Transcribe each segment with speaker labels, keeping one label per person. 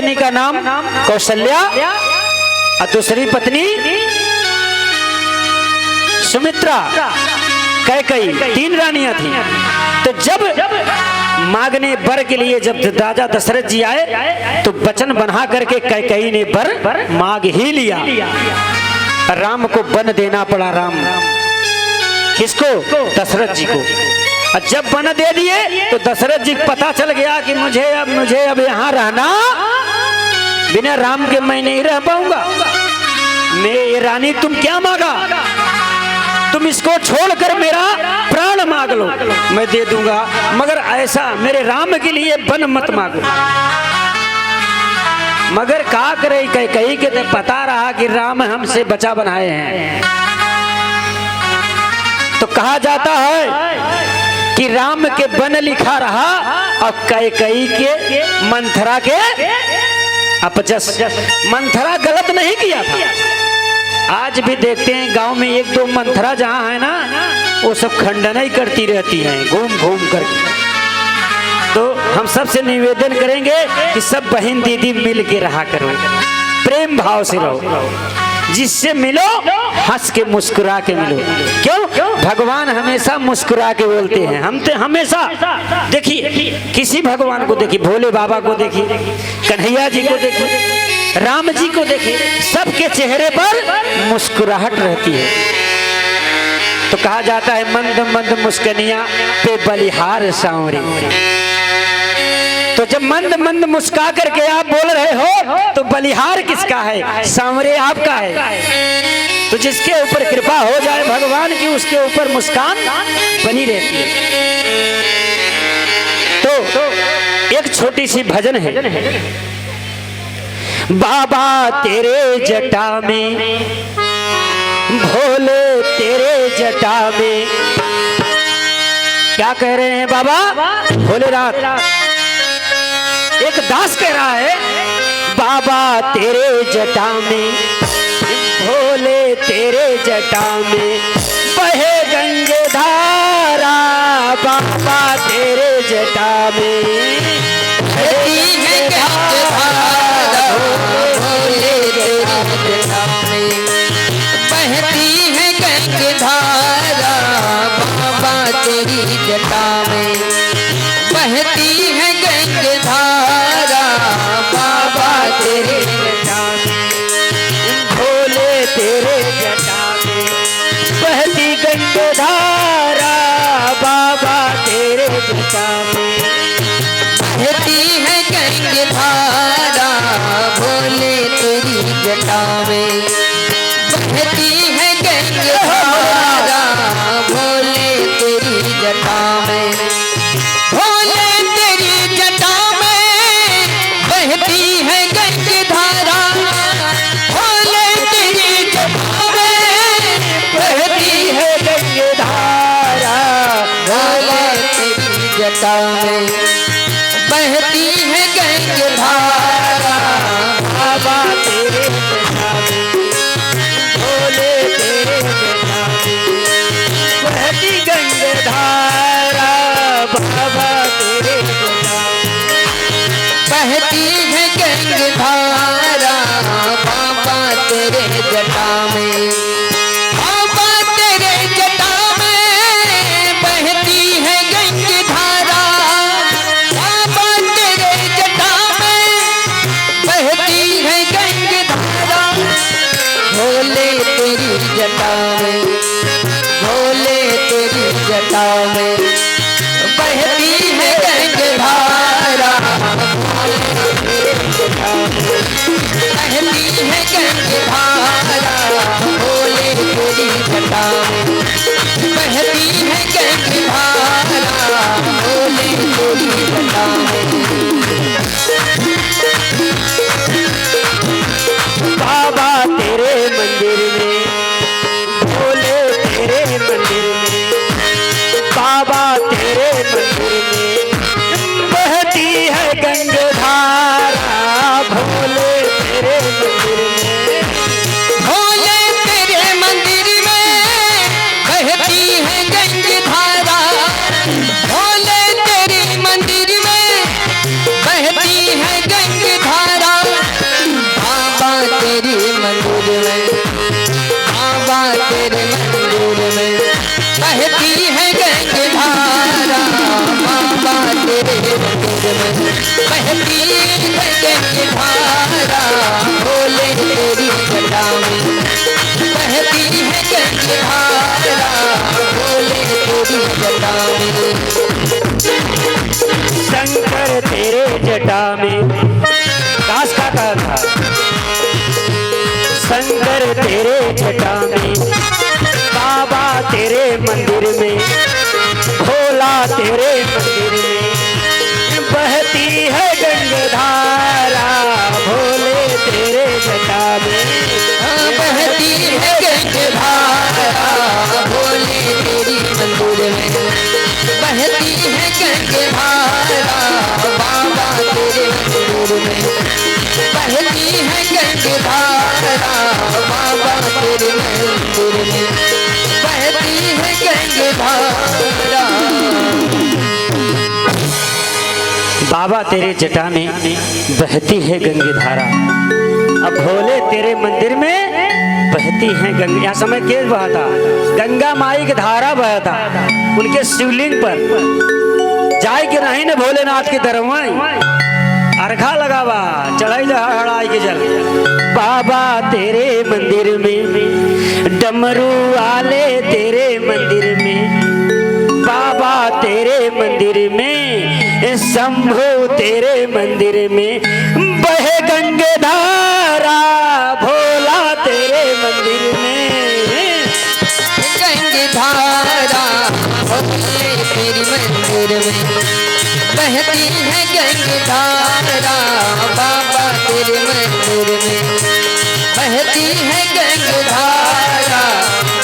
Speaker 1: पत्नी का नाम कौशल्या और दूसरी पत्नी सुमित्रा, कैकेयी, 3 रानियां थी। तो जब मांगने वर के लिए जब राजा दशरथ जी आए तो वचन बना करके कैकेयी ने वर मांग ही लिया। राम को वन देना पड़ा। राम किसको? दशरथ जी को। और जब वन दे दिए तो दशरथ जी को पता चल गया कि मुझे अब यहाँ रहना, बिना राम के मैं नहीं रह पाऊंगा। मैं रानी तुम क्या मांगा? तुम इसको छोड़कर मेरा प्राण मांग लो, मैं दे दूंगा, मगर ऐसा मेरे राम के लिए वन मत मांगो। मगर क्या करे कैकेयी के तो पता रहा कि राम हमसे बचा बनाए हैं। तो कहा जाता है कि राम के वन लिखा रहा और कैकेयी के मंथरा के अपजस। मंथरा गलत नहीं किया था। आज भी देखते हैं गांव में 1-2 मंथरा जहां है ना, वो सब खंडन ही करती रहती हैं घूम घूम कर। तो हम सबसे निवेदन करेंगे कि सब बहन दीदी मिल के रहा करो, प्रेम भाव से रहो। जिससे मिलो हंस के मुस्कुरा के मिलो। क्यों? भगवान हमेशा मुस्कुरा के बोलते हैं। हम तो हमेशा देखिए, किसी भगवान को देखिए, भोले बाबा को देखिए, कन्हैया जी को देखिए, राम जी को देखिए, सबके चेहरे पर मुस्कुराहट रहती है। तो कहा जाता है मंद मंद मुस्कनिया पे बलिहार सांवरे। तो जब मंद मंद मुस्का करके आप बोल रहे हो तो बलिहार किसका है? सांवरे आपका है। तो जिसके ऊपर कृपा हो जाए भगवान की, उसके ऊपर मुस्कान बनी रहती है। तो एक छोटी सी भजन है। बाबा तेरे जटा में, भोले तेरे जटा में। क्या कह रहे हैं बाबा भोलेनाथ? एक दास कह रहा है बाबा तेरे जटा में, भोले तेरे जटा में बहे गंगे धारा। बाबा तेरे जटा में बहती है गंगे धारा, भोले तेरे जटा में बहती है गंगे धारा। बाबा तेरी जटा में बहती है गंगे धारा। बाबा तेरे जटा में, भोले तेरे जटा में बहती गंगे धारा। बाबा तेरे जटा में बहती है गंगे धारा। भोले तेरी जटा में बहती है गंगे धारा। भोले तेरी जटा में, भोले तेरी जटा में बहती है गंगे धारा। भोले तेरी जटा में बहती है गंगे धारा। भोले तेरी जटा में बहती है गंगे धारा। बाबा तेरे जटा में, भोले तेरे जटा में बहती गंगे धारा। बाबा तेरे जटा बहती है गंगे धारा। बाबा तेरे जटा में, बाबा तेरे जटा में बहती है गंगे धारा। बाबा तेरे जटा में बहती है गंगे धारा। भोले तेरी जटा में, भोले तेरी जटा में बहती है गंगे धारा। बहती है गंगे धारा। भोले तेरी जटा में बहती है गंगे धारा। भोले तेरी जटा में। बाबा तेरे मंदिर में, भोले तेरे मंदिर में, बाबा तेरे मंदिर में बहती है गंगे धारा। भोले तेरे मंदिर में, भोले तेरे मंदिर में बहती है गंगे धारा। भोले तेरे मंदिर में बहती है गंगे धारा।
Speaker 2: बहती है गंगाधारा बाबा तेरे मंदिर में, बहती है गंगाधारा भोले तेरी जटा में, बहती है गंगाधारा भोले तेरी जटा में।
Speaker 1: शंकर तेरे जटा में, दास का कहा था, शंकर तेरे जटा में, बाबा तेरे मंदिर में, भोला तेरे मंदिर में, बहती है गंगाधारा भोले तेरे जटा में,
Speaker 2: बहती है गंगाधारा भोले तेरी मंदिर में, बहती है गंगाधारा बाबा तेरे मंदिर में, बहती है गंगाधारा बाबा तेरे मंदिर में, बहती है गंगाधारा।
Speaker 1: बाबा तेरे जटा में बहती है गंगाधारा, अब भोले तेरे मंदिर में बहती है गंगा। यहाँ समय केस बहा था, गंगा माई की धारा बहा था उनके शिवलिंग पर जाए के नहीं न भोलेनाथ की दरवाई अर्घा लगावा चढ़ाई हड़ाई के जल। बाबा तेरे मंदिर में, डमरू वाले तेरे मंदिर में, बाबा तेरे मंदिर में, शंभू तेरे मंदिर में, बहे गंगाधारा भोला तेरे मंदिर में,
Speaker 2: गंगाधारा भोले तेरी मंदिर में, बहती है गंगाधारा बाबा तेरे मंदिर में, बहती है गंगाधारा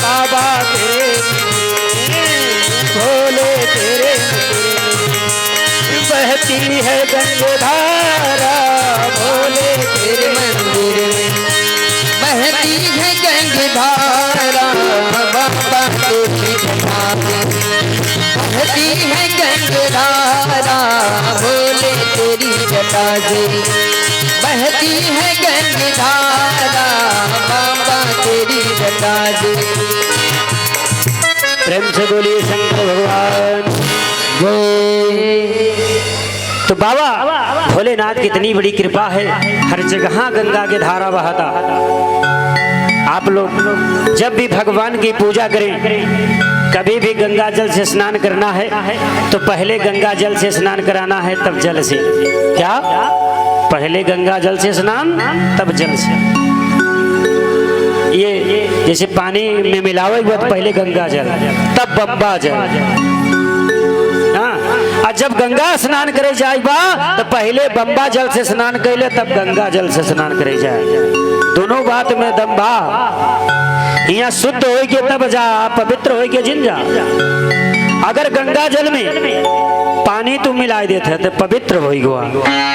Speaker 1: बाबा तेरे भोले तेरे बहती है गंगाधारा भोले
Speaker 2: तेरे मंदिर में, बहती है गंगाधारा बाबा तेरी जटा में, बहती है गंगाधारा भोले तेरी जटा से, बहती है गंगाधारा बाबा तेरी जटा से।
Speaker 1: प्रेम से बोलिए शंकर भगवान जय। तो बाबा भोलेनाथ की इतनी बड़ी कृपा है, हर जगह गंगा की धारा बहता। आप लोग जब भी भगवान की पूजा करें, कभी भी गंगा जल से स्नान करना है तो पहले गंगा जल से स्नान कराना है, तब जल से। क्या? पहले गंगा जल से स्नान तब जल से। ये जैसे पानी में मिलावे तो पहले गंगा जल तब बम्बा जल। और जब गंगा स्नान करे जाए बा तो पहले बम्बा जल से स्नान कैले तब गंगा जल से स्नान करे जाए। दोनों बात में दम बा। यहाँ शुद्ध हो के तब जा, पवित्र हो के जिन जा। अगर गंगा जल में पानी तुम मिला देते तो पवित्र हो गया,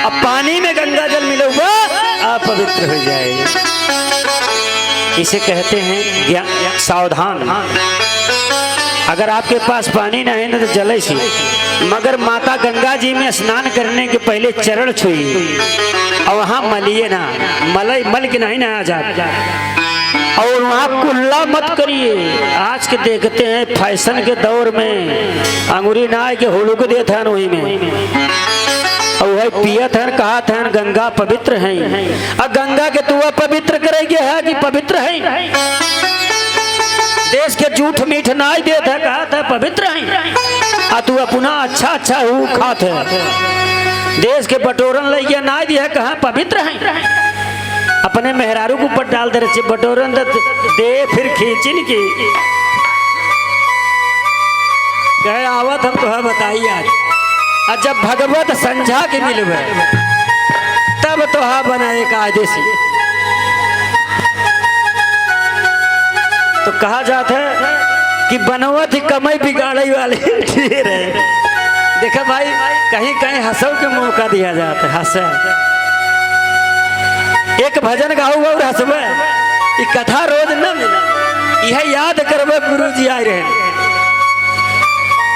Speaker 1: अब पानी में गंगा जल मिलेगा आप पवित्र हो जाए। इसे कहते हैं सावधान। अगर आपके पास पानी नहीं है तो जले सी, मगर माता गंगा जी में स्नान करने के पहले चरण छुइए और वहाँ मलिए ना, मल के नहीं नहा जाता। और वहाँ कुल्ला मत करिए। आज के देखते हैं फैशन के दौर में अंगूरी ना के हुलुक देते हैं वही में, और वही पियत है, कहा था गंगा पवित्र है। और गंगा के तू पवित्र करेगी है कि पवित्र है? देश के झूठ मीठ ना ही देते है, कहा था पवित्र है। और तू अपना अच्छा अच्छा हु खात है, देश के बटोरन ले गया ना दिया, कहा पवित्र है। अपने मेहरारू को ऊपर डाल दे रहे बटोरन दे, फिर खींचिन की कहे आवत हम तो बताइए आज। और जब भगवत संझा के मिलवे तब तो हा बनाए कायदेसी। तो कहा जाता है कि बनवत ही कमाई बिगाड़े वाले ढेर है। देखा भाई, कहीं कहीं हंसो के मौका दिया जाता है, हंसे एक भजन गाऊ और हंसबे, कथा रोज न मिला, यह याद करबे गुरु जी आए रहे।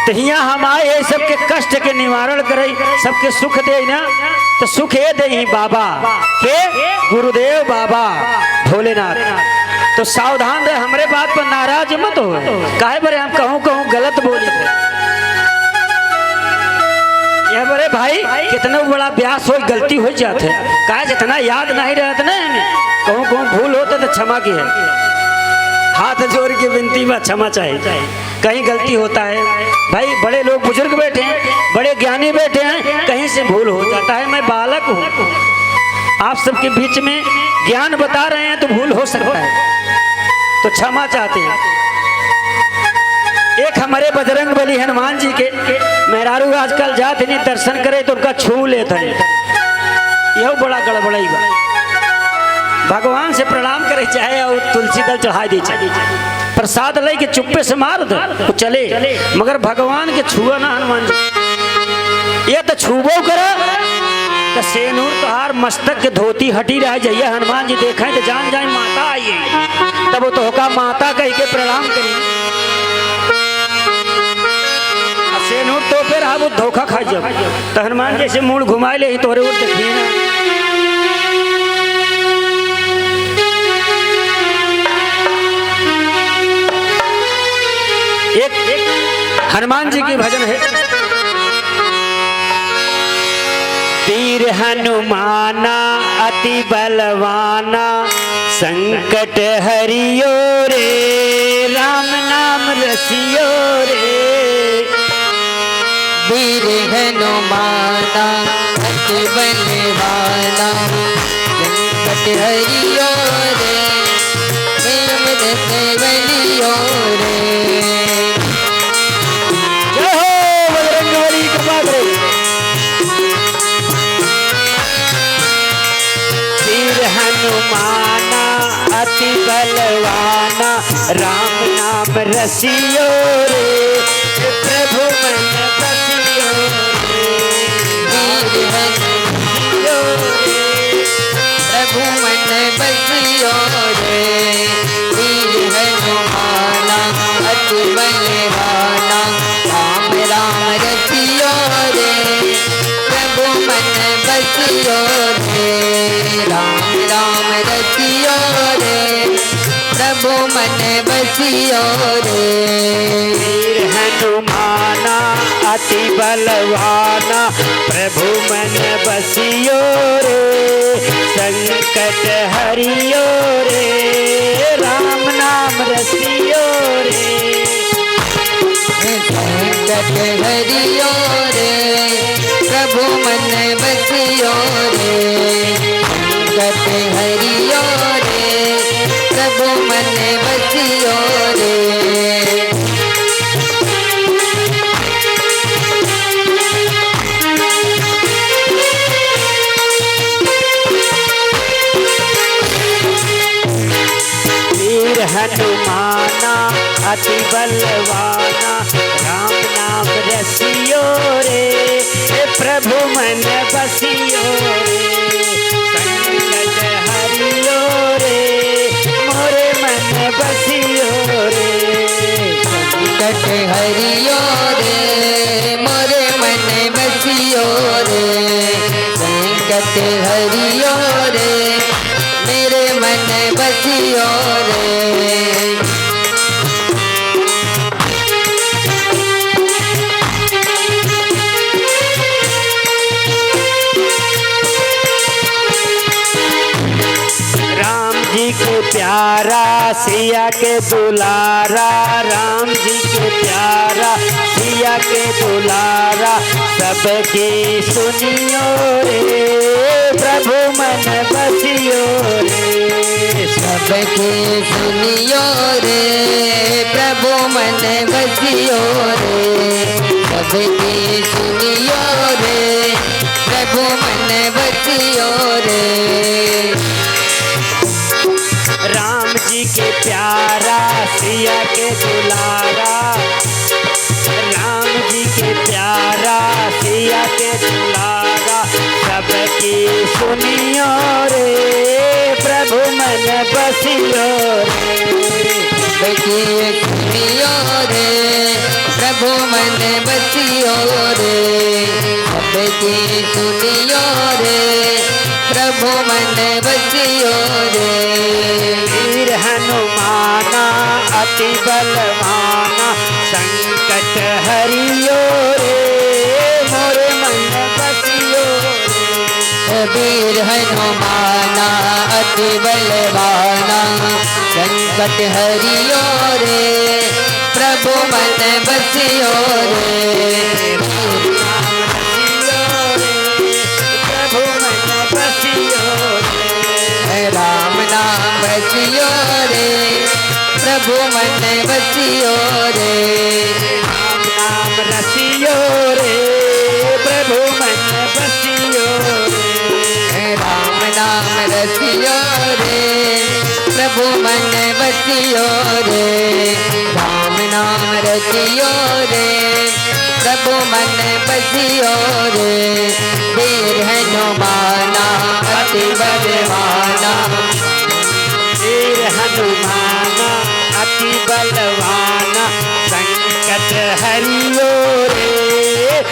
Speaker 1: तो यहाँ हम आए हैं सबके कष्ट के निवारण करे, सबके सुख दे ना, तो सुख ये दे ही बाबा के गुरुदेव बाबा भोलेनाथ। तो सावधान रहे, हमरे बात पर नाराज मत हो। काहे बरे हम कहूँ गलत कितना बड़ा ब्यास हो गलती हो जाते काहे जितना याद नहीं रहता ना कहूँ कहूँ भूल होता तो क्षमा की है हाथ जोड़ के विनती में क्षमा चाहिए कहीं गलती होता है भाई बड़े लोग बुजुर्ग बैठे हैं बड़े ज्ञानी बैठे हैं कहीं से भूल हो जाता है मैं बालक हूँ आप सबके बीच में ज्ञान बता रहे हैं तो भूल हो सकता है तो क्षमा चाहते हैं। एक हमारे बजरंग बली हनुमान जी के मेहरारू आजकल जाते नहीं दर्शन करे तो उनका छू लेते हैं यह बड़ा गड़बड़ाई बा भगवान से प्रणाम करे चाहे और तुलसी दल चढ़ा दी चाहे प्रसाद ले के चुप्पे से मार दो तो चले मगर भगवान के छुआ ना हनुमान जी ये तो छुबो करो तो सेनूर तोहार मस्तक के धोती हटी रह जाइए हनुमान जी देखें तो जान जाए माता आइए तब वो तो होगा माता कह के प्रणाम करिए सेनूर तो फिर आप धोखा खा जब तो हनुमान जैसे मूड घुमा ले तोरे वो देखिए ना एक हनुमान जी की भजन है तीर हनुमाना अति बलवाना संकट हरियो रे राम नाम रसियो रे
Speaker 2: वीर हनुमाना अति बलवाना संकट हरियो रे राम रसियो रे
Speaker 1: हनुमाना अति बलवाना राम नाम रसियो रे प्रभु मन बसियो रे
Speaker 2: प्रभु मन बसियो रे वीर हनुमाना अति बलवाना राम राम रसियो रे प्रभु मन बसियो रे राम राम रसियो रे प्रभु मन बसियो रे
Speaker 1: वीर हनुमाना अति बलवाना प्रभु मन बसियो रे संकट हरियो रे राम नाम रसियो रे
Speaker 2: संकट हरियो रे प्रभु मन बसियो रे संकट हरियो रे प्रभु मन बसियो रे
Speaker 1: वीर हनुमाना अति बलवाना राम नाम रसियो रे प्रभु मन बसियो रे संकट हरियो रे मोरे मन बसियो रे
Speaker 2: संकट हरियो रे मोरे मन बसियो रे संकट हरियो रे मेरे मन बसियो रे
Speaker 1: के प्यारा सिया के दुलारा राम जी के प्यारा सिया के दुलारा सबकी सुनियो रे प्रभु मन बसियो रे
Speaker 2: सबकी सुनियो रे प्रभु मन बसियो रे सबकी सुनियो रे प्रभु मन बसियो रे
Speaker 1: राम जी के प्यारा सिया के दुलारा राम जी के प्यारा सिया के दुलारा सबकी सुनियो रे प्रभु मन बसियो रे
Speaker 2: सबकी सुनियो रे प्रभु मन बसियो रे सबकी सुनियो रे प्रभु मन बसियो रे
Speaker 1: वीर हनुमाना अति बलवाना संकट हरियो रे मोरे मन बसियो
Speaker 2: हनुमाना अति बलवाना संकट हरियो रे प्रभु मन बसियो रे
Speaker 1: प्रभु मन बसियो
Speaker 2: राम नाम बसियो रे प्रभु मन बसियो रे
Speaker 1: राम नाम रसियो रे प्रभु मन बसियो
Speaker 2: राम नाम रसियो रे प्रभु मन बसियो रे राम नाम रसियो रे प्रभु मन बसियो रे वीर हनुमाना अति बलवाना
Speaker 1: वीर हनुमाना अति बलवाना संकट हरियो रे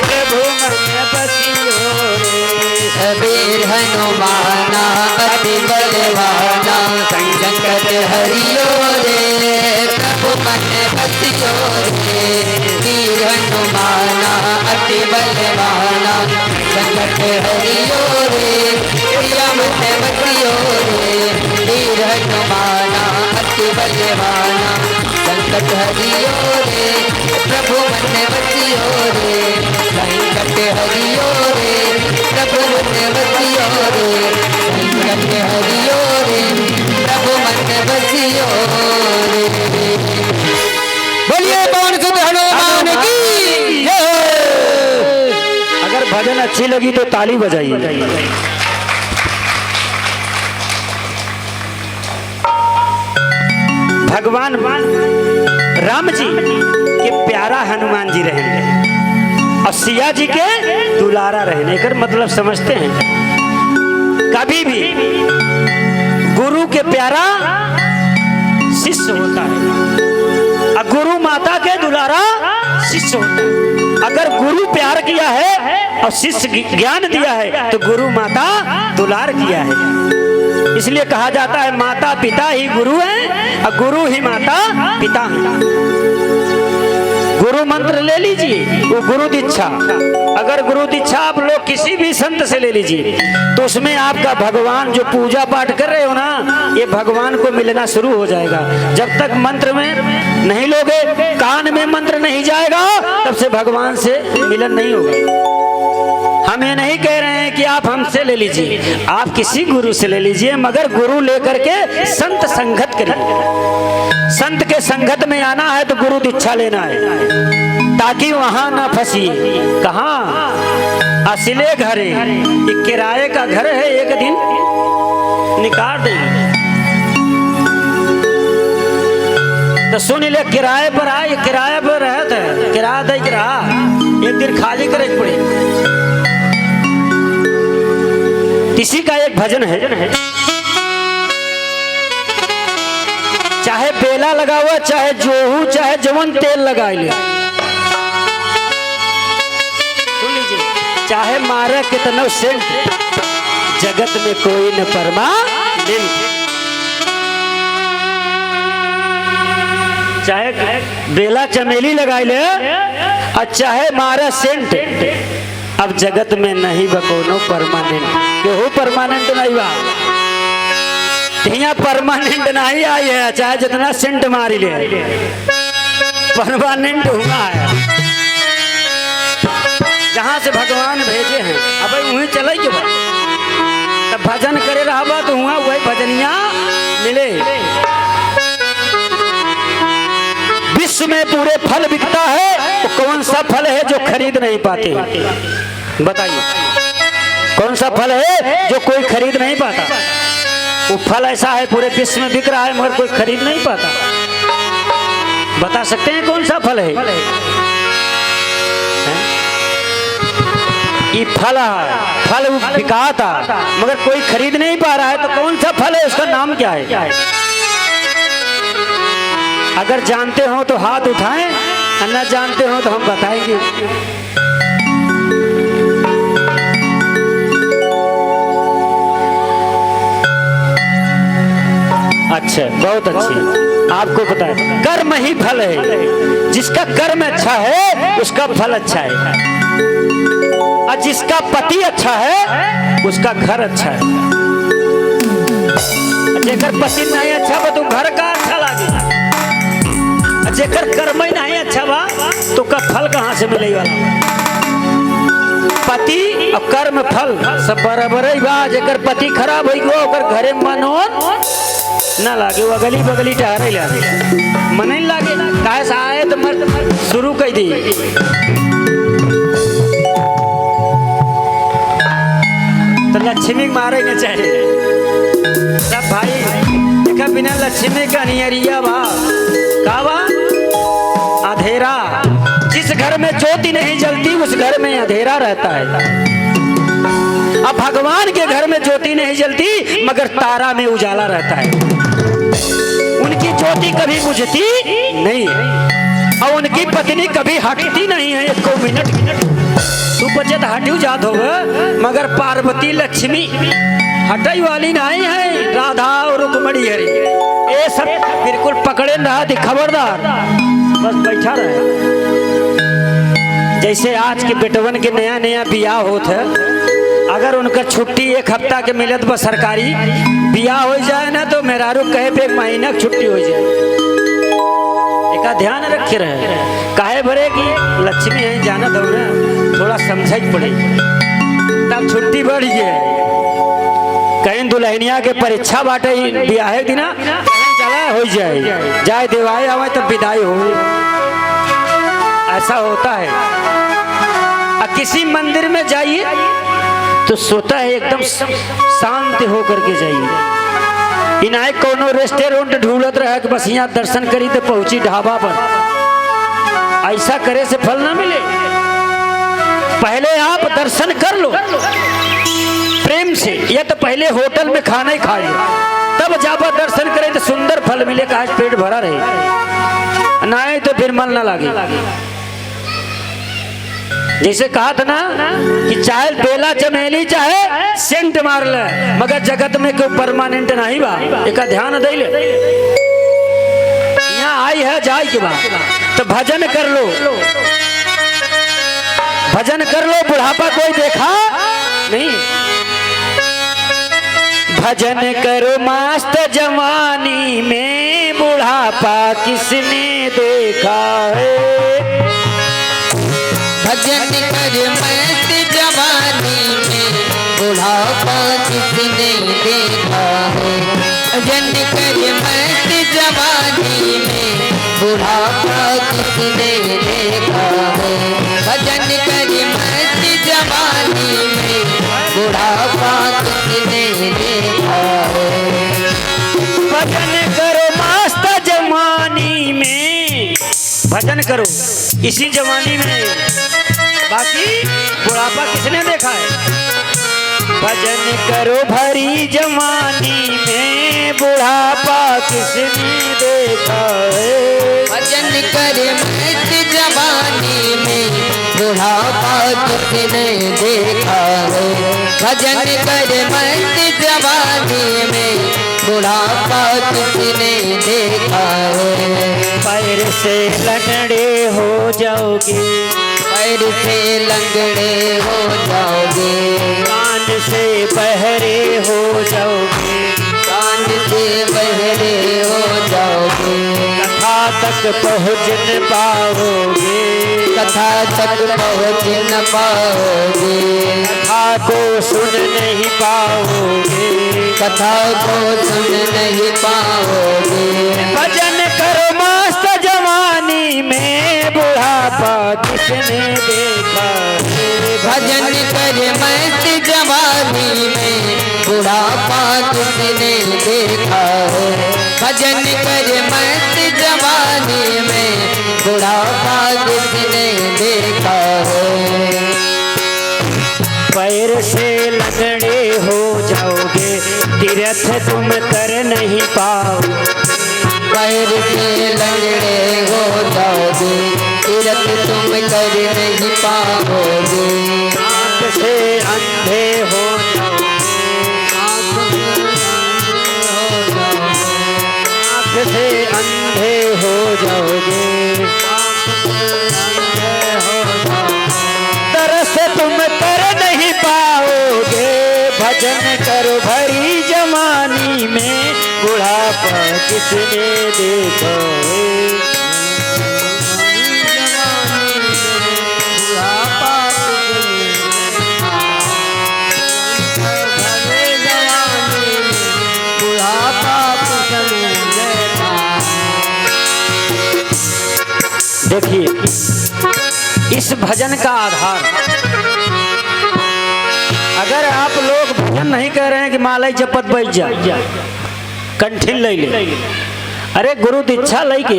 Speaker 1: प्रभु मन बसियो रे
Speaker 2: वीर हनुमाना अति बलवाना संकट हरियो रे प्रभु मन बसियो रे वीर हनुमाना अति बलवाना संकट हरियो रे प्रिय मन बसियो रे वीर हनुमाना अति बलवाना संकट हरियो रे प्रभु मन बसियो रे संकट हरियो रे प्रभु मन बसियो रे संकट हरियो रे प्रभु मन बसियो रे बोलिए पवन सुत हनुमान की जय।
Speaker 1: अगर भजन अच्छी लगी तो ताली बजाइए। भगवान राम जी के प्यारा हनुमान जी रहेंगे और सिया जी के दुलारा रहने का मतलब समझते हैं। कभी भी गुरु के प्यारा शिष्य होता है और गुरु माता के दुलारा शिष्य होता है। अगर गुरु प्यार किया है और शिष्य ज्ञान दिया है तो गुरु माता दुलार किया है। इसलिए कहा जाता है माता पिता ही गुरु है और गुरु ही माता पिता है। गुरु मंत्र ले लीजिए, वो गुरु दीक्षा। अगर गुरु दीक्षा आप लोग किसी भी संत से ले लीजिए तो उसमें आपका भगवान जो पूजा पाठ कर रहे हो ना, ये भगवान को मिलना शुरू हो जाएगा। जब तक मंत्र में नहीं लोगे, कान में मंत्र नहीं जाएगा, तब से भगवान से मिलन नहीं होगा। हम ये नहीं कह रहे हैं कि आप हमसे ले लीजिए, आप किसी गुरु से ले लीजिए, मगर गुरु लेकर के संत संगत करिए। संत के संगत में आना है तो गुरु दीक्षा लेना है, ताकि वहां ना फंसिए। कहाँ? असले घरे, एक किराए का घर है, एक दिन निकाल देंगे। तो सुन ले, किराए पर आए, किराए पर रहते हैं, किराया दे के रहा, एक दिन खाली करे पड़े। इसी का एक भजन है, चाहे बेला लगा हुआ, चाहे जोहू, चाहे जवन तेल लगा ले, सुन लीजिए, चाहे मारे कितना सेंट, जगत में कोई न परमानेंट। चाहे बेला चमेली लगा ले और चाहे मारे सेंट, अब जगत में नहीं बकोनो परमानेंट। केहू परमानेंट नहीं बा, यहाँ परमानेंट नहीं आई है, चाहे जितना सेंट मारी ले, परमानेंट हुआ है। जहाँ से भगवान भेजे हैं, अब वहीं चले के बाद तब भजन करे रहा तो हुआ वही भजनिया मिले। विश्व में पूरे फल बिकता है, तो कौन सा फल है जो खरीद नहीं पाते? बताइए, कौन सा फल है जो कोई खरीद नहीं पाता? वो फल ऐसा है पूरे विश्व में बिक रहा है, मगर कोई खरीद नहीं पाता। बता सकते हैं कौन सा फल है? ये फल है, फल बिकाता मगर कोई खरीद नहीं पा रहा है, तो कौन सा फल है? उसका नाम क्या है? अगर जानते हो तो हाथ उठाएं, और न जानते हो तो हम बताएंगे। अच्छा, बहुत अच्छी, आपको पता है कर्म ही फल है। जिसका कर्म अच्छा है उसका फल अच्छा है, और जिसका पति अच्छा है उसका घर अच्छा है। जेकर पति नहीं अच्छा बा तो घर का अच्छा लागे, जेकर कर्म ही नहीं अच्छा बा तो का फल कहाँ से मिले वाला। पति और कर्म फल सब बराबर ही बा। जेकर पति खराब हो गो ओकर घरे मन ना लागे, वो अगली बगली टहरे लागे, मन नहीं लागे। काहे से आए तो मत शुरू कर दी। तो लक्ष्मी मारे न चाहिए सब भाई, देखा बिना लक्ष्मी का नियरिया बा का बा अंधेरा। जिस घर में ज्योति नहीं जलती उस घर में अंधेरा रहता है। अब भगवान के घर में ज्योति नहीं जलती मगर तारा में उजाला रहता है। उनकी ज्योति कभी बुझती नहीं है और उनकी पत्नी कभी हटती नहीं है एक मिनट। तू बचत हटू जात हो मगर पार्वती लक्ष्मी हटाई वाली नहीं है। राधा और रुक्मणी हरी ये सब बिल्कुल पकड़े रहा थी, खबरदार बस बैठा रहे। जैसे आज के बेटवन के नया नया बियाह होत है, अगर उनका छुट्टी एक हफ्ता के मिलत बस सरकारी बियाह हो जाए ना तो मेहरारू कहे पे एक महीना की छुट्टी हो जाए। एक ध्यान रखे रहे काहे भरे की लक्ष्मी है जानत हो ना, थोड़ा समझ पड़े तब छुट्टी बढ़ गई। कहीं दुल्हनिया के परीक्षा बाटे बियाह दिना कहीं चला हो जाए, जाए देवाए आवे तब विदाई हो, ऐसा होता है। किसी मंदिर में जाइए तो सोता है एकदम शांत होकर के जाइए। इनाए कोनो रेस्टोरेंट ढूंढत रहा कि बस यहाँ दर्शन करी तो पहुंची ढाबा पर, ऐसा करे से फल ना मिले। पहले आप दर्शन कर लो प्रेम से, या तो पहले होटल में खाना ही खा लो तब जाबा दर्शन करे तो सुंदर फल मिले, आज पेट भरा रहे, नहीं तो फिर मन ना लगे। जैसे कहा था ना कि चाहे बेला चमेली चाहे सेंट मार ले मगर जगत में कोई परमानेंट नहीं बा, एक ध्यान दे ले। यहाँ आई है जाए के बाद तो भजन कर लो, भजन कर लो, बुढ़ापा कोई देखा नहीं। भजन करो मस्त जवानी में बुढ़ापा किसने देखा है।
Speaker 2: भजन कर मस्त जवानी में बुढ़ापा किसने देखा है। भजन कर मस्त जवानी में बुढ़ापा किसने देखा है। भजन कर मस्त जवानी में बुढ़ापा किसने देखा है।
Speaker 1: भजन करो मस्त जवानी में, भजन करो इसी जवानी में, बाकी बुढ़ापा किसने देखा है। भजन करो भरी जवानी में बुढ़ापा किसने देखा है।
Speaker 2: भजन कर मस्त जवानी में बुढ़ापा किसने देखा है। भजन कर मस्त जवानी में बुढ़ापा किसने देखा है।
Speaker 1: पैर से लंगड़े हो जाओगे,
Speaker 2: पैर से लंगड़े हो जाओगे,
Speaker 1: कान से बहरे हो जाओगे,
Speaker 2: कान से बहरे हो जाओगे,
Speaker 1: कथा तक पहुँच न पाओगे,
Speaker 2: कथा तक पहुँच न पाओगे,
Speaker 1: कथा को सुन नहीं पाओगे,
Speaker 2: कथा को सुन नहीं पाओगे।
Speaker 1: भजन करो मस्त जवानी में बुढ़ापा किसने देखा है।
Speaker 2: भजन कर मस्त जवानी में बुढ़ापा किसने देखा है। भजन कर मस्त जवानी में बुढ़ापा किसने देखा है।
Speaker 1: पैर से लंगड़े हो जाओगे, तीर्थ तुम कर नहीं पाओगे,
Speaker 2: पैर से लंगड़े हो जाओगे, तीर्थ तुम कर नहीं पाओगे,
Speaker 1: आँख से अंधे हो जाओगे, आँख से अंधे हो जाओगे, तरस तुम कर नहीं पाओगे। भजन करो भरी जवानी जवानी में बुढ़ापा किसने देखा है। देखिए इस भजन का आधार, अगर आप लोग भजन नहीं कह रहे हैं कि मालय जपत बैठ जा कंठिन ले ले, अरे गुरु दीक्षा लई के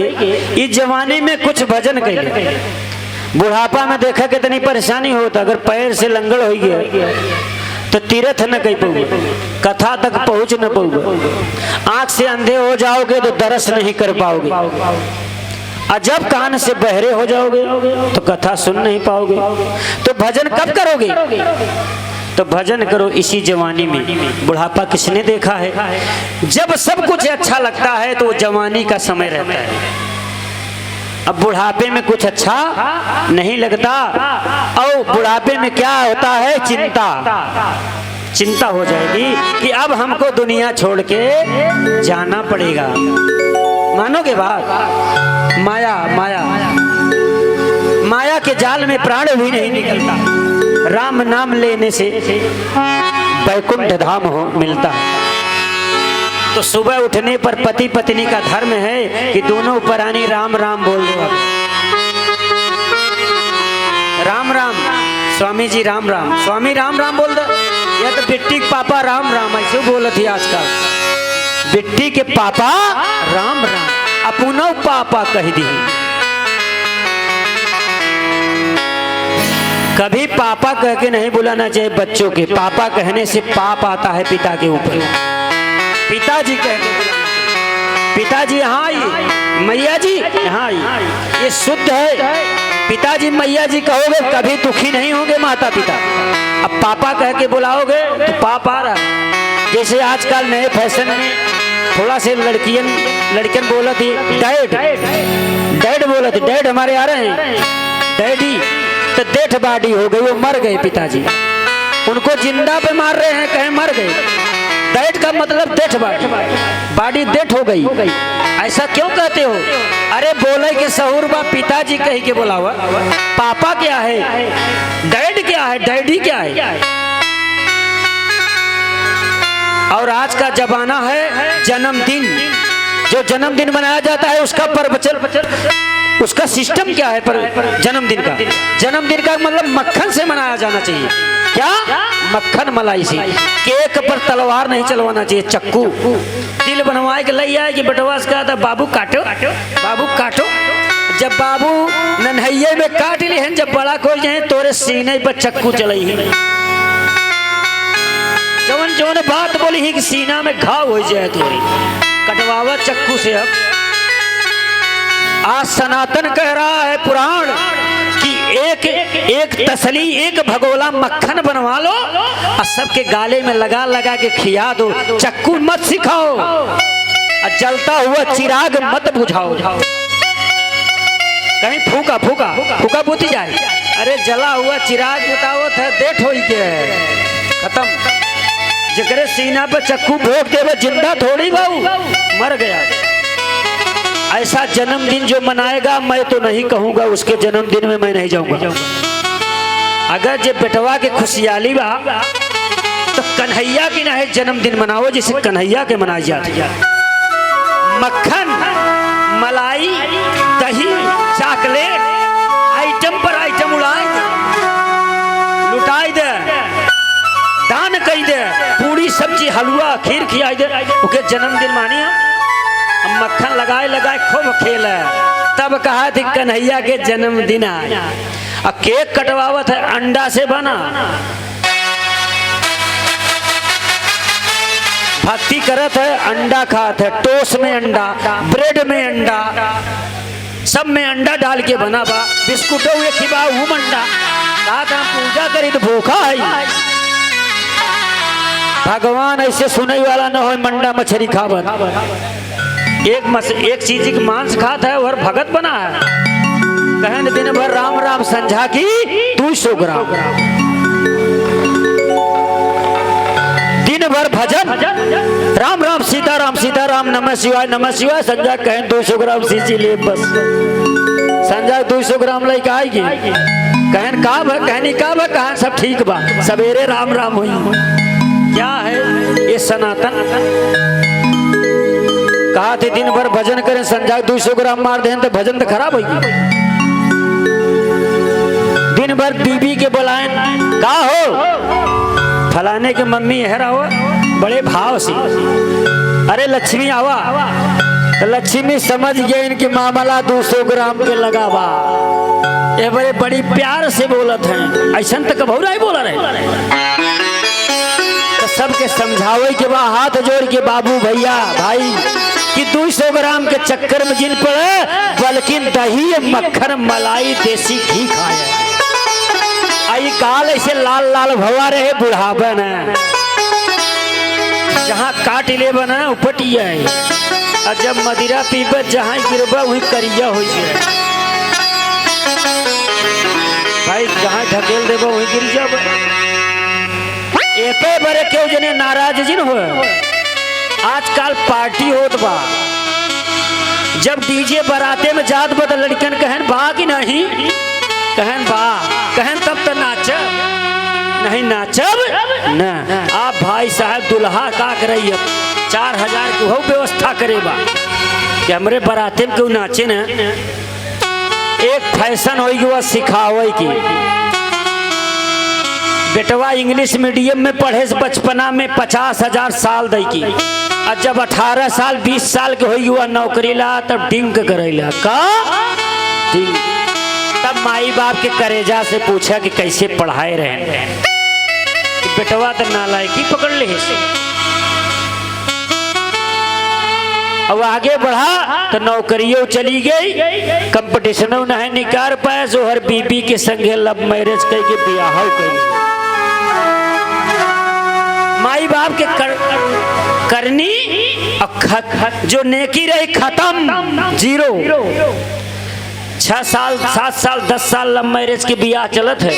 Speaker 1: इस जवानी में कुछ भजन कैले, बुढ़ापा में देखा कितनी परेशानी होता। अगर पैर से लंगड़ हो गया तो तीर्थ न कह पाओगे, कथा तक पहुंच न पाओगे, आंख से अंधे हो जाओगे तो दर्श नहीं कर पाओगे, और जब कान से बहरे हो जाओगे तो कथा सुन नहीं पाओगे। तो भजन कब करोगे? तो भजन करो इसी जवानी में। बुढ़ापा किसने देखा है? जब सब कुछ अच्छा लगता है तो जवानी का समय रहता है। अब बुढ़ापे में कुछ अच्छा नहीं लगता, और बुढ़ापे में क्या होता है? चिंता हो जाएगी कि अब हमको दुनिया छोड़ के जाना पड़ेगा। मानोगे बात? माया माया माया के जाल में प्राण भी नहीं निकलता। राम नाम लेने से वैकुंठ धाम हो मिलता है। तो सुबह उठने पर पति पत्नी का धर्म है कि दोनों प्राणी राम राम बोल दो। राम राम स्वामी जी, राम राम स्वामी, राम राम बोल दो। या तो बिट्टी के पापा राम राम ऐसे बोलत ही आजकल, बिट्टी के पापा राम राम, अपनो पापा कह दी। कभी पापा कह के नहीं बुलाना चाहिए बच्चों के। पापा कहने से पाप आता है पिता के ऊपर। पिताजी कहने, पिताजी यहाँ आई, मैया जी यहाँ आई, ये शुद्ध है। पिताजी मैया जी कहोगे कभी दुखी नहीं होंगे माता पिता। अब पापा कह के बुलाओगे तो पाप आ रहा है। जैसे आजकल नए फैशन में थोड़ा से लड़कियन बोला थी डैड, डैड बोला थी, डैड हमारे आ रहे हैं, डैडी। तो डेथ बॉडी हो गई, वो मर गए पिताजी। उनको जिंदा पे मार रहे हैं, कहे मर गए। डेथ का मतलब डेथ बॉडी, बॉडी डेथ हो गई। ऐसा क्यों कहते हो? अरे बोले के सहूर बा, पिताजी कह के बोला हुआ। पापा क्या है, डैड क्या है, डैडी क्या है। और आज का जमाना है जन्मदिन, जो जन्मदिन मनाया जाता है उसका उसका सिस्टम क्या है? पर जन्मदिन का मतलब मक्खन से मनाया जाना चाहिए। क्या? मक्खन मलाई से। केक पर तलवार नहीं चलवाना चाहिए, चक्कू। दिल बनवाए के ले आए कि बेटवा से कहा था बाबू काटो, बाबू काटो। जब बाबू नन्हैये में काट ली हैं, जब बड़ा खोल जाए तोरे सीने पर चक्कू चलाई है। जवन जवन बात बोली है कि सीना में घाव हो जाए तोरी, कटवावा चक्कू से। अब आज सनातन कह रहा है पुराण कि एक तसली, एक भगोला मक्खन बनवा लो और सबके गाले में लगा लगा के खिया दो। चक्कू मत सिखाओ और जलता हुआ चिराग मत बुझाओ। कहीं फूका फूका फूका बुझ जाए। अरे जला हुआ चिराग बुताओ था, डेथ हो के खत्म। जकरे सीना पे चक्कू भोग दे जिंदा थोड़ी बाबू, मर गया। ऐसा जन्मदिन जो मनाएगा, मैं तो नहीं कहूंगा उसके जन्मदिन में मैं नहीं जाऊंगा। अगर जे बेटवा के खुशहाली बा तो कन्हैया की ना है जन्मदिन मनाओ जिसे कन्हैया के मनाई जाती है। मक्खन, मलाई, दही, चॉकलेट, आइटम पर आइटम उड़ाए दे, लुटाई दे, दान कही दे, पूरी सब्जी हलवा खीर खिलाई दे, उनके जन्मदिन मानिए। मक्खन लगाए लगाए खूब खेल है। तब कहा थी कन्हैया के जन्मदिन आया। अब केक कटवावत है अंडा से बना, भक्ति करत है, अंडा खात है, टोस्ट में अंडा, ब्रेड में अंडा, सब में अंडा डाल के बना बा। बिस्कुटों हुए खिबा हूँ अंडा। कहा था पूजा करी तो भूखा है। भगवान ऐसे सुने वाला न हो, मंडा मछली खावत। एक चीज की मांस खाता है और भगत बना है। कहन दिन भर राम राम संझा की 200 ग्राम, दिन भर भजन राम राम सीताराम नमः शिवाय संजय कहें 200 ग्राम सीसी ले बस। संजय 200 ग्राम लेके आएगी कहन का बा कहनी का बा कहा सब ठीक बा सवेरे राम राम हुई। क्या है ये सनातन कहा थे दिन भर भजन करें संजय 200 ग्राम मार दें तो भजन तो खराब होगी। दिन भर बीबी के बुलाएं का हो फलाने के मम्मी हैरा हो बड़े भाव से अरे लक्ष्मी आवा तो लक्ष्मी समझ गए इनके मामला 200 ग्राम के लगावा ये बड़े बड़ी प्यार से बोलत हैं ऐसा तो कबू नहीं बोला रहे तो सबके समझावे के बाद हाथ जोड़ के बाबू भैया भाई कि 200 ग्राम के चक्कर में जिन पड़े बल्कि दही मक्खन मलाई देसी घी खाए आई काल ऐसे लाल लाल भवा रहे बुढ़ापन जहाँ काट ले बना उपटिया है और जब मदिरा पीबत जहाँ गिरबा वही करिया हो जाए भाई जहाँ ढकेल देबा वही गिर जाब एपे बरे क्यों जने नाराज जिन हो आजकल पार्टी होत बा जब डीजे बराते में जात बा लड़कन कहन बा कि नहीं कहन बा कहन तब तो नाचब नहीं नाचब न आप भाई साहब दुल्हा का करई 4000 की हो व्यवस्था करेबा कि हमरे बराते में क्यों नाचे न एक फैशन हो गया सिखावे की बेटवा इंग्लिश मीडियम में पढ़े बचपना में 50,000 साल दई की और जब 18 साल 20 साल के हो गया नौकरी ला तब डिंग करेला का डिंग तब माई बाप के करेजा से पूछा कि कैसे पढ़ाए रहे कि बेटवा तो नालायकी पकड़ ले से अब आगे बढ़ा तो नौकरियों चली गई कंपटीशनों नहीं निकाल पाए जो हर बीबी के संगे लव मैरिज कई के ब्याह कई माई बाप के करनी जो नेकी रही खत्म जीरो 6 साल 7 साल 10 साल लव मैरिज के बियाह चलत है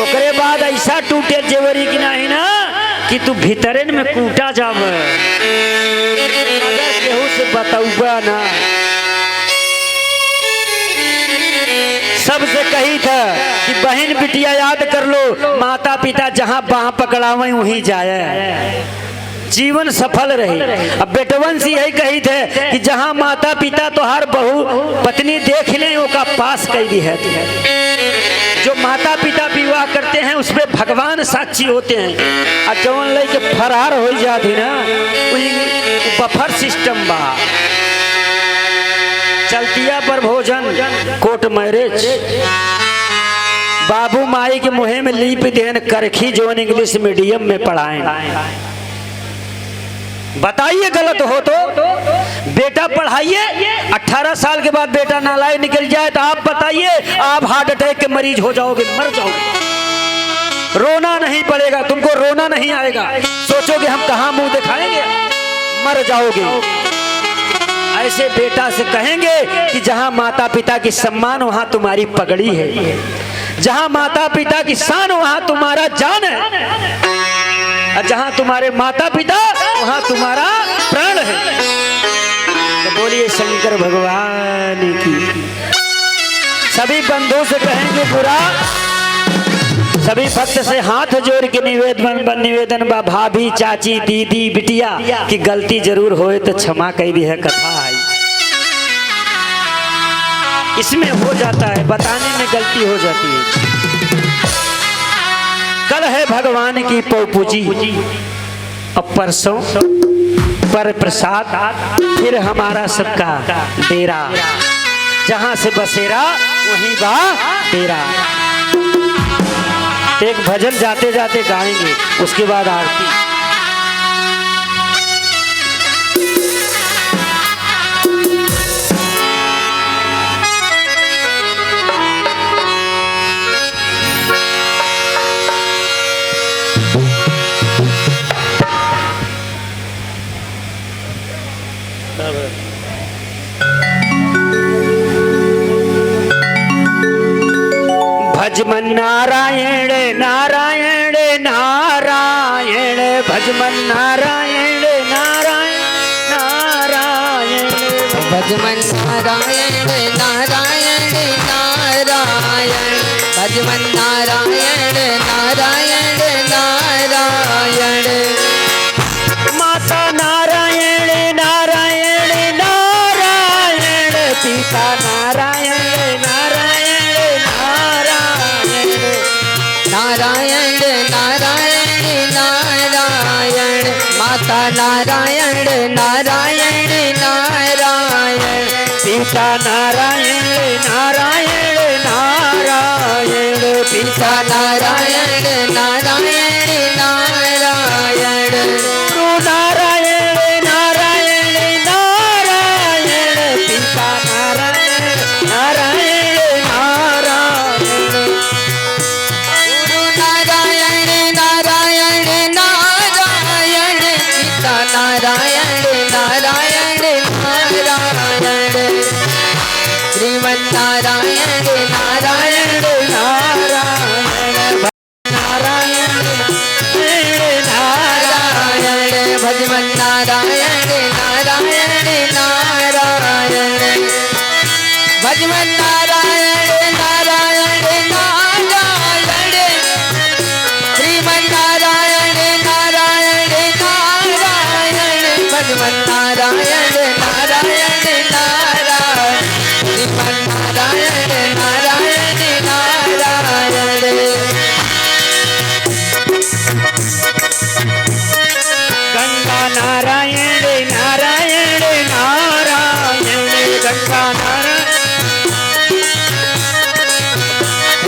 Speaker 1: ओकरे बाद ऐसा टूटे जेवरी की नहीं ना कि तू भीतरन में कूटा जाब अगर केहू से बताऊबा ना सबसे कही था कि बहन बिटिया याद कर लो माता पिता जहां बाह पकड़ावे वहीं जाए जीवन सफल रहे। अब बेटवन से यही कही थे कि जहां माता पिता तो हर बहू पत्नी देख ले का पास कह दी है जो माता पिता विवाह करते हैं उसमें भगवान साक्षी होते हैं और जवन लेके फरार हो जाती ना बफर सिस्टम बा चलतिया पर भोजन कोर्ट मैरिज बाबू माई के मुहे में लीप देन करखी जो इंग्लिश मीडियम में पढ़ाएं बताइए गलत हो तो बेटा पढ़ाइए 18 साल के बाद बेटा नालायक निकल जाए तो आप बताइए आप हार्ट अटैक के मरीज हो जाओगे मर जाओगे रोना नहीं पड़ेगा तुमको रोना नहीं आएगा सोचोगे हम कहां मुंह दिखाएंगे मर जाओगे। ऐसे बेटा से कहेंगे कि जहां माता पिता की सम्मान वहां तुम्हारी पगड़ी है जहां माता पिता की शान वहां तुम्हारा जान है और जहां तुम्हारे माता पिता वहां तुम्हारा प्राण है। तो बोलिए शंकर भगवान की। सभी बंधुओं से कहेंगे पूरा सभी भक्त से हाथ जोड़ के निवेदन बा भाभी चाची दीदी बिटिया की गलती जरूर होए तो क्षमा कह दी है कथा है इसमें हो जाता है बताने में गलती हो जाती है। कल है भगवान की पौपूजी और परसों पर प्रसाद फिर हमारा सबका डेरा जहां से बसेरा वहीं बा डेरा। एक भजन जाते जाते गाएंगे उसके बाद आरती। भजमन नारायण नारायण नारायण भजमन नारायण नारायण
Speaker 2: भजमन नारायण नारायण नारायण भजमन नारायण नारायण नारायण
Speaker 1: माता नारायण नारायण नारायण पिता नारायण नारायण नारायण
Speaker 2: नारायण नारायण नारायण माता नारायण नारायण नारायण
Speaker 1: पिता नारायण नारायण नारायण
Speaker 2: पिता नारायण नारायण नारायण
Speaker 1: गुरु नारायण नारायण नारायण पिता नारायण नारायण नारायण
Speaker 2: गुरु नारायण नारायण नारायण पिता नारायण नारायण नारायण श्रीमन नारायण नारायण
Speaker 1: नारायण नारायण
Speaker 2: नारायण भजमन नारायण नारायण नारायण भजमन नारायण नारायण नारायण श्रीमन नारायण नारायण नारायण भजमन नारायण नारायण नारायण श्रीमन नारायण नारायण नारायण
Speaker 1: गंगा नारायण नारायण नारायण गंगा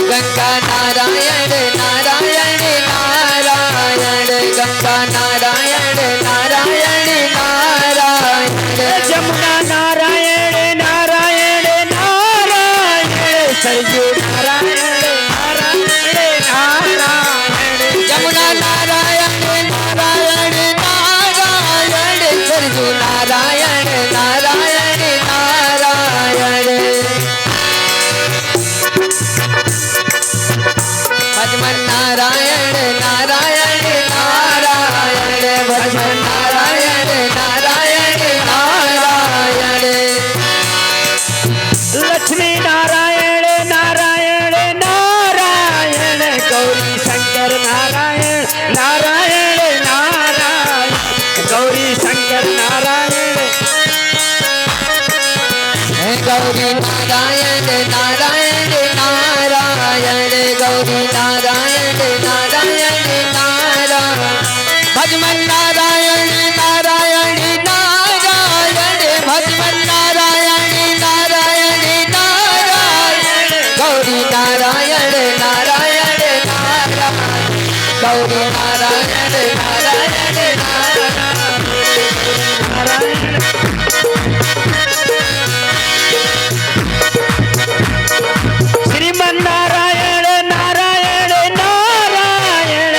Speaker 2: गंगा नारायण नारायण नारायण गंगा नारायण नारायण नारायण
Speaker 1: जमुना नारायण नारायण नारायण सरयू नारायण नारायण नारायण
Speaker 2: जमुना नारायण नारायण नारायण सरजू नारायण नारायण नारायण भजमन नारायण नारायण नारायण भजमन नारायण नारायण नारायण
Speaker 1: लक्ष्मी नारायण नारायण नारायण गौरी शंकर नारायण नारायण नारायण गौरी शंकर नारायण
Speaker 2: गौरी नारायण नारायण नारायण गौरी नारायण नारायण नारायण भजमन नारायण नारायण नारायण भजमन नारायण नारायण नारायण गौरी नारायण नारायण नारायण गौरी नारायण नारायण नारायण
Speaker 1: श्रीमन नारायण नारायण नारायण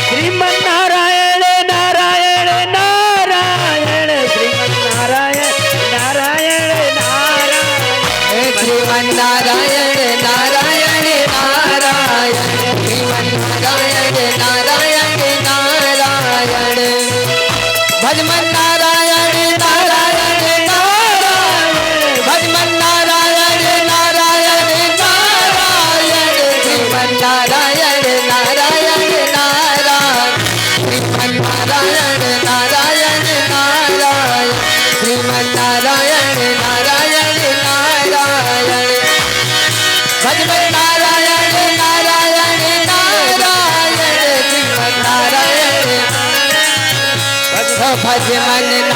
Speaker 1: श्रीमन नारायण नारायण नारायण श्रीमन नारायण नारायण नारायण
Speaker 2: श्रीमन नारायण नारायण नारायण श्रीमन नारायण नारायण नारायण भजमन नारायण नारायण नारायण भजमन नारायण नारायण नारायण श्रीमन नारायण नारायण नारायण श्रीमन नारायण नारायण नारायण श्रीमन नारायण नारायण नारायण भजमन नारायण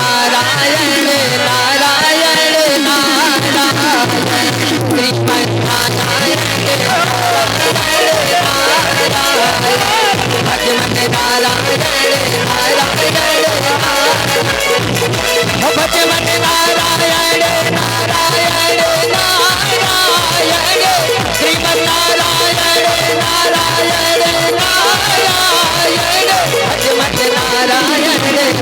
Speaker 2: नारायण नारायण श्रीमन नारायण भजमन नारायण नारायण नारायण श्रीमन नारायण भजमन नारायण नारायण भजमन नारायण नारायण नारायण श्रीमन नारायण नारायण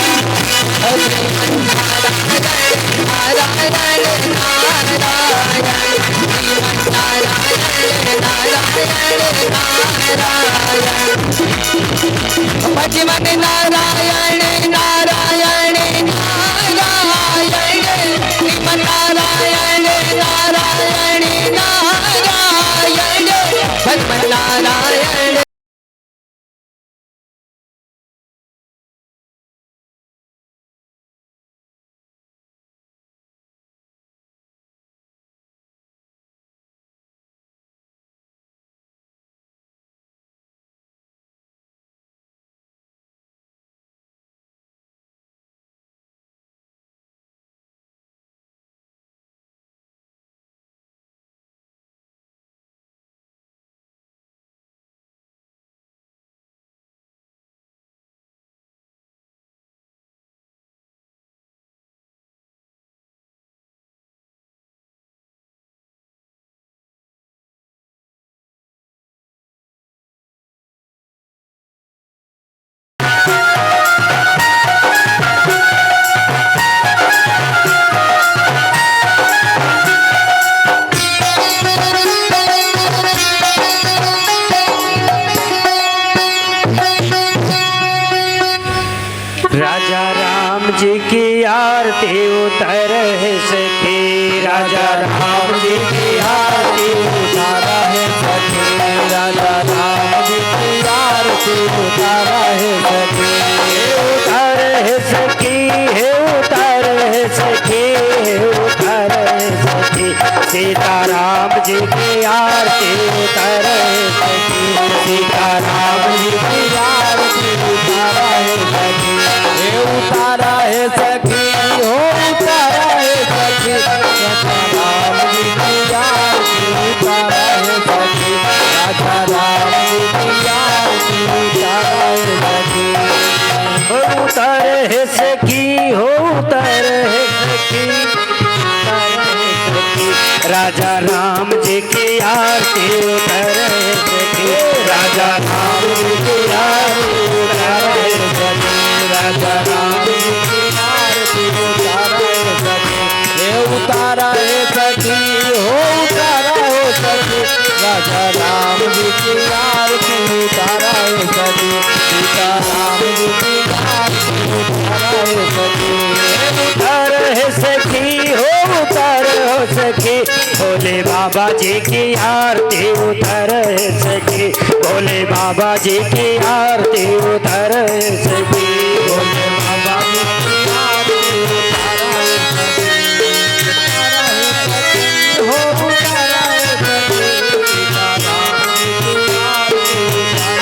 Speaker 2: नारायण भजमन नारायण नारायण भजमन नारायण नारायण नारायण नारायण
Speaker 1: राजा राम जी की आरती उतर है सखी, राजा राम जी की आरती
Speaker 2: उतारा है सखी, राजा राम जी की आरती उतारा है सखी,
Speaker 1: उतर है सखी, है उतर है सखी, है उतर है सखी, सीताराम जी की आरती उतर है सखी, सीताराम जी की आरती
Speaker 2: उतारा है सखी, हे उतारा है सखी, हो उतारा है सखी, राजा राम जी की आरती उतारा है सखी, राजा राम जी की आरती उतारा है सखी,
Speaker 1: हो उतर है सखी, हो उतर है सखी, राजा राम जी की आरती उतर है सखी, राजा राम जी की आरती उतर है सखी, राजा राम जी की आरती
Speaker 2: उतारा है सखी, हे उतारा है सखी, हो उतारा है सखी, राजा राम जी की आरती उतारा है सखी, सीता राम जी की आरती उतारा है सखी,
Speaker 1: उतर है सखी, हो उतर हो सखी, भोले बाबा जी की आरती उतर है सखी, भोले बाबा जी की आरती उतर है सखी, भोले बाबा जी की आरती उतारा है सखी,
Speaker 2: हो उतारा है सखी, सीता राम जी की आरती
Speaker 1: उतर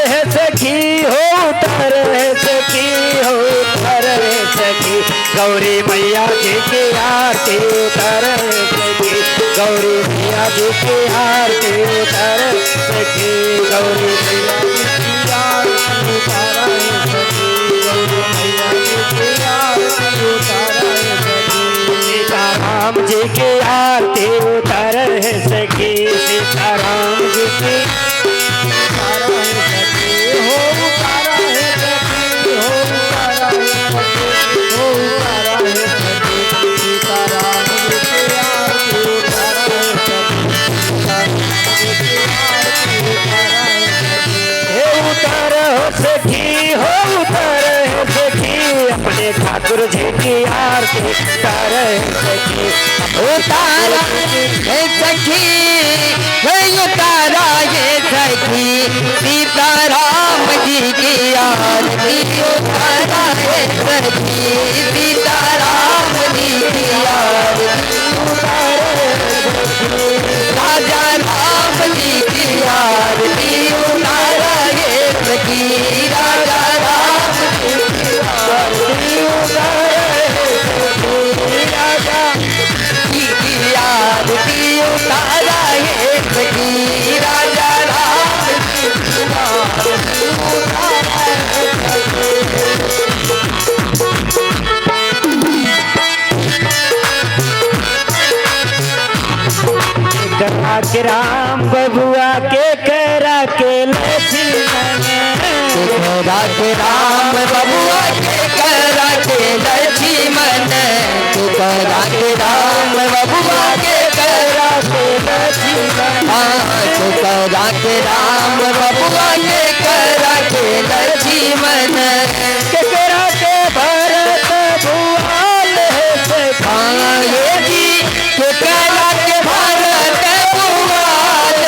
Speaker 1: है सखी, हो उतर है सखी, हो उतर है सखी, गौरी मैया जी की आरती उतर है सखी, गौरी मैया जी की आरती उतर है सखी, गौरी मैया जी की आरती
Speaker 2: उतारा है सखी, गौरी मैया जी की आरती उतारा है सखी,
Speaker 1: सीताराम जी की आरती उतर है सखी, सीताराम जी की
Speaker 2: उतारा है सखी, हो उतारा है सखी, हो उतारा है सखी, हो उतारा है सखी, सीताराम जी की आरती उतारा है सखी, सीताराम जी की आरती उतारा है सखी,
Speaker 1: हे उतर हो सखी, हो उतर है सखी, अपने ठाकुर जी की आरती उतर है सखी,
Speaker 2: उतारा है सखी, है उतारा है सखी, सीताराम जी की आरती उतारा है सखी, सीताराम जी की आरती उतारा है सखी, राजा राम जी की आरती उतारा है सखी, राजा राम जी की आरती उतारा है सखी, राजा की आरती उतारा है सखी, राजा राम जी की आरती उतारा है सखी,
Speaker 1: करा के राम बबुआ के करा के लक्ष्मण,
Speaker 2: करा के राम बबुआ के करा के लक्ष्मण, करा के राम बबुआ के करा के लक्ष्मण, करा के राम बबुआ के करा के लक्ष्मण,
Speaker 1: करा के भरत भुआल है सखी,
Speaker 2: ये जी करा के भारत भुआल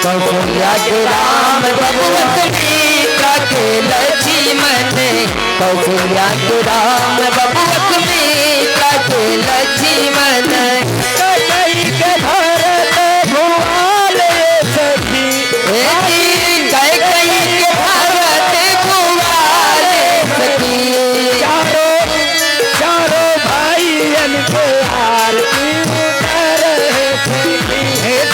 Speaker 2: कौशल्या के राम बबुअत मीता के लक्ष्मण कौशल्या के राम बबुअत मीता के लक्ष्मण
Speaker 1: कई के भरत भुआल सखी
Speaker 2: कई के भरत भुआल सखी
Speaker 1: चारों भाइयन के आरती उतर सखी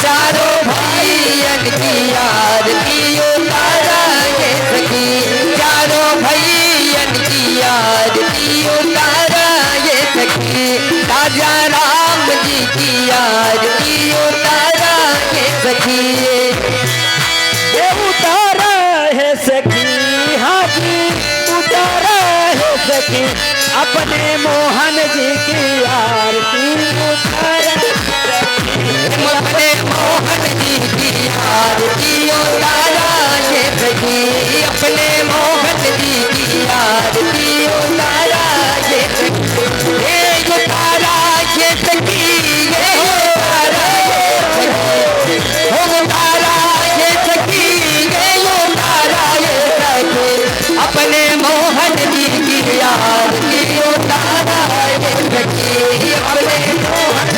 Speaker 2: चारों भाइयन की आरती उताराए सखी चारों भाइयन की आरती उताराए सखी राजा राम जी की आरती उताराए सखी
Speaker 1: ये उतारा है सखी हाजी उतारा है सखी अपने मोहन जी की आरती उतारा
Speaker 2: अपने मोहन जी की आरती उताराए सखी अपने मोहन जी की आरती उताराए सखी ये उताराए सखी ये उताराए सखी ये उताराए सखी अपने मोहन जी की आरती उताराए सखी अपने मोहन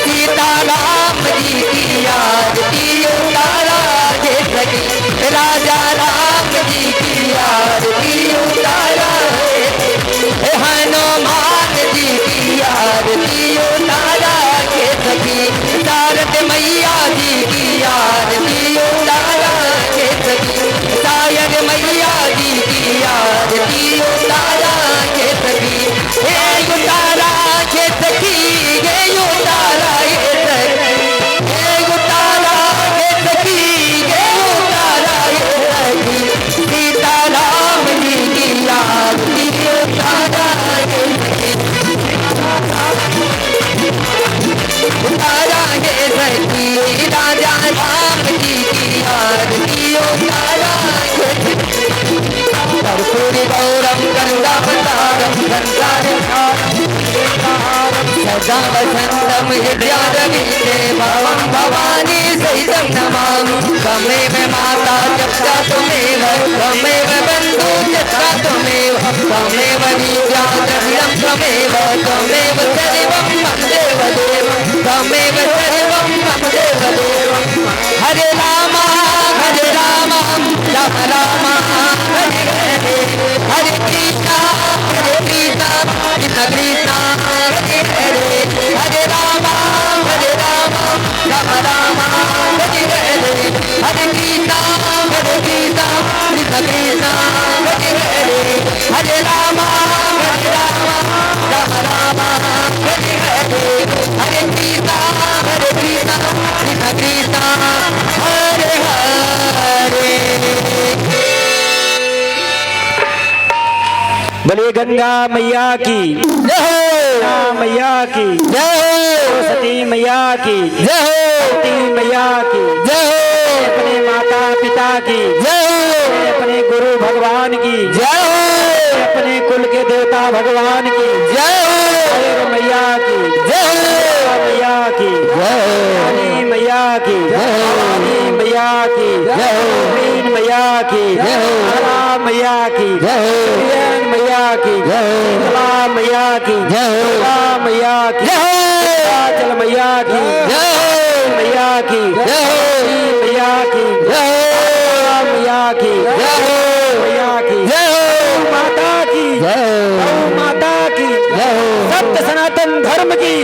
Speaker 2: सीताराम जी की आरती उताराए सखी राजा राम जी की आरती उताराए हनुमान जी की आरती उताराए सखी शारद मैया जी की आरती उताराए सखी शायद मैया जी की आरती उताराए सखी हे उताराए सखी हे उताराए सखी हे उताराए सखी हे उताराए सखी सीताराम जी की आरती उताराए सखी उताराए सखी राजा राम जी की आरती उताराए कर्पूरी गौरम गंगावतारम गंगाधारम सदा वसंतम हृदयारविंदे भवं भवानी सहितं नमामि त्वमेव माता जप्ता त्वमेव त्वमेव बन्धु जप्ता त्वमेव त्वमेव विद्या द्रविणं त्वमेव त्वमेव सर्वं मम देवदेव त्वमेव सर्वं मम देवदेव हरे राम राम राम हरे हरे हरे कृष्णा कृष्णा कृष्णा हरे हरे हरे राम राम राम हरे हरे हरे कृष्णा कृष्णा कृष्ण कृष्णा हरे हरे हरे राम राम राम हरे हरे हरे कृष्णा कृष्णा कृष्ण कृष्णा हरे हरे
Speaker 1: बोलिए गंगा मैया की गंगा मैया की सरस्वती मैया की सरस्वती मैया की अपने माता पिता की अपने गुरु भगवान की अपने कुल के देवता भगवान की मैया की मैया की काली मैया की काली मैया की मीन मैया की तारा मैया की वीरन मैया की कला मैया की दुर्गा मैया की चल मैया की मैया की मैया की मैया की मैया की माता की माता की सत्य सनातन धर्म की